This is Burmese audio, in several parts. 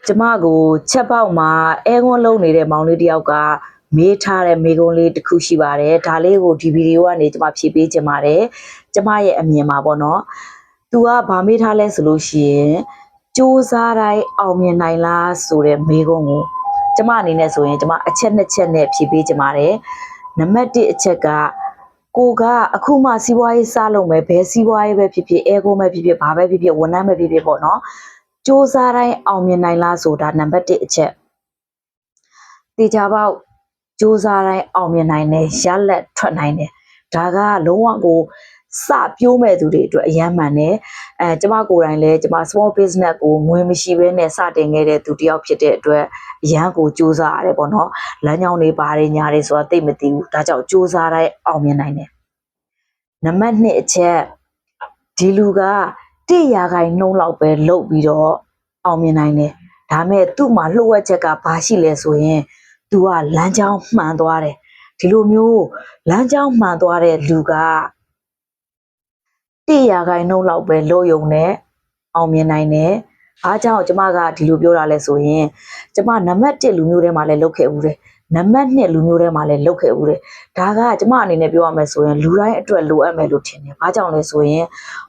ကျမကိုချက်ပေါက်မှာအဲကွန်းလုံးနေတဲ့မောင်လေးတယောက်ကမေးထားတဲ့မိကုံးလေးတစ်ခုရှိပါတယ်ဒါလေးကိုဒီဗီဒီယိုကနေကျမဖြည့်ပေးချင်ပါတယ်ကျမရဲ့အမြင်ပါပေါ့နော်သူကဗာမေးထားလဲဆိုလို့ရှိရင်စူးစားတိုင်းအောင်မြင်နိုင်လားဆိုတဲ့မိကုံးကိုကျမအနေနဲ့ဆိုရင်ကျမအချက်နှစ်ချက်နဲ့ဖြည့်ပေးချင်ပါတယ်နံပါတ်1အချက်ကကိုကအခုမှစီးပွားရေးစလုပ်မယ်ဘယ်စီးပွားရေးပဲဖြစ်ဖြစ်အဲကွန်းပဲဖြစ်ဖြစ်ဘာပဲဖြစ်ဖြစ်ဝန်ထမ်းပဲဖြစ်ဖြစ်ပေါ့နော်စူးစားတိုင်းအောင်မြင်နိုင်လားဆိုတာနံပါတ်1အချက်တေချာပေါက်စူးစားတိုင်းအောင်မြင်နိုင်တယ်ရလက်ထွက်နိုင်တယ်ဒါကလုံးဝကိုစပြိုးမဲ့သူတွေအတွက်အယမ်းမှန်တယ်ကျမကိုယ်တိုင်လည်းကျမ small business ကိုငွေမရှိဘဲနဲ့စတင်ခဲ့တဲ့သူတယောက်ဖြစ်တဲ့အတွက်အယမ်းကိုစူးစားရတယ်ပေါ့နော်လမ်းကြောင်းတွေပါတယ်ညာတွေဆိုတာသိမသိဘူးဒါကြောင့်စူးစားတိုင်းအောင်မြင်နိုင်တယ်နံပါတ်2အချက်ဒီလူက1%လောက်ပဲလုပ်ပြီးတော့အောင်မြင်နိုင်တယ်ဒါမဲ့သူ့မှာလှုပ်ဝက်ချက်ကဘာရှိလဲဆိုရင်သူကလမ်းကြောင်းမှန်သွားတယ်ဒီလိုမျိုးလမ်းကြောင်းမှန်သွားတဲ့လူက1%လောက်ပဲလုပ်ယုံနဲ့အောင်မြင်နိုင်တယ်အားကြောင့်ကျမကဒီလိုပြောတာလဲဆိုရင်ကျမနံပါတ်1လူမျိုးထဲမှာလည်းလုပ်ခဲ့ဦးတယ်နံပါတ်2လူမျိုးထဲမှာလည်းလုပ်ခဲ့ဦးတယ်ဒါကကျမအနေနဲ့ပြောရမယ်ဆိုရင်လူတိုင်းအတွက်လိုအပ်မယ်လို့ထင်တယ်ဘာကြောင့်လဲဆိုရင်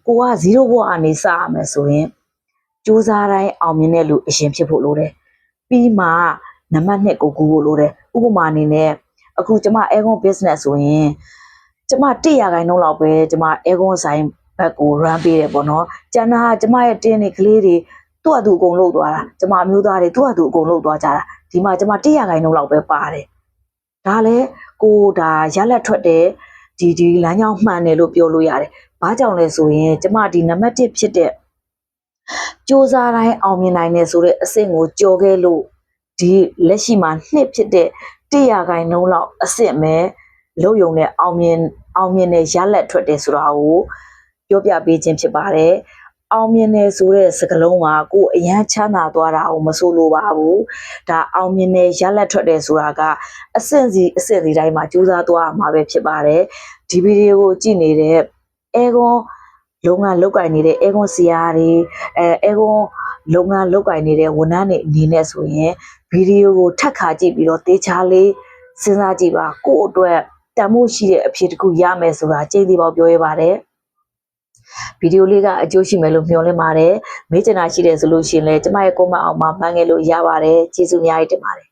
ကိုက0ဘဝအနေစရမယ်ဆိုရင်စူးစားတိုင်းအောင်မြင်တဲ့လူအရင်ဖြစ်ဖို့လိုတယ်ပြီးမှနံပါတ်2ကိုကူဖို့လိုတယ်ဥပမာအနေနဲ့အခုကျမအဲကွန် business ဆိုရင်ကျမ1%လောက်ပဲကျမအဲကွန်ဆိုင်ဘက်ကို run ပေးတယ်ပေါ့နော်ကျန်တာကျမရဲ့တင်းတွေကလေးတွေသူ့အတူအကုန်လုပ်သွားတာကျမအမျိုးသားတွေသူ့အတူအကုန်လုပ်သွားကြတာဒီမှာကျမ1%လောက်ပဲပါတယ်ဒါလည်းကိုဒါရလက်ထွက်တယ်ဒီလမ်းကြောင်းမှန်တယ်လို့ပြောလို့ရတယ်ဘာကြောင့်လဲဆိုရင်ကျမဒီနံပါတ်1ဖြစ်တဲ့စူးစားတိုင်းအောင်မြင်နိုင်တယ်ဆိုတဲ့အဆင့်ကိုကြော်ခဲ့လို့ဒီလက်ရှိမှာ2ဖြစ်တဲ့1%လောက်အဆင့်ပဲလုံးယုံနဲ့အောင်မြင်တဲ့ရလက်ထွက်တယ်ဆိုတာကိုပြောပြပေးခြင်းဖြစ်ပါတယ်အောင်မြင်တယ်ဆိုတဲ့စကားလုံးကကိုယ်အရန်ချမ်းသာသွားတာကိုမဆိုလိုပါဘူးဒါအောင်မြင်တဲ့ရလက်ထွက်တယ်ဆိုတာကအဆင့်စီတိုင်းမှာကြိုးစားသွားမှာပဲဖြစ်ပါတယ်ဒီဗီဒီယိုကိုကြည့်နေတဲ့အဲကွန်လုပ်ငန်းလုပ်ကိုင်နေတဲ့အဲကွန်ဆရာတွေအဲကွန်လုပ်ငန်းလုပ်ကိုင်နေတဲ့ဝန်ထမ်းတွေအနေနဲ့ဆိုရင်ဗီဒီယိုကိုထပ်ခါကြည့်ပြီးတော့တေချာလေးစဉ်းစားကြည့်ပါကိုယ့်အတွက်တန်ဖို့ရှိတဲ့အဖြစ်တစ်ခုရမယ်ဆိုတာကြိတ်သေးပေါက်ပြောရပါတယ်ဗီဒီယိုလေးကအကျိုးရှိမယ်လို့မျှော်လင့်ပါတယ်မေးချင်တာရှိတယ်ဆိုလို့ရှိရင်လည်းကျမရဲ့ comment အောက်မှာမှန်းခဲ့လို့ရပါတယ်ကျေးဇူးအများကြီးတင်ပါတယ်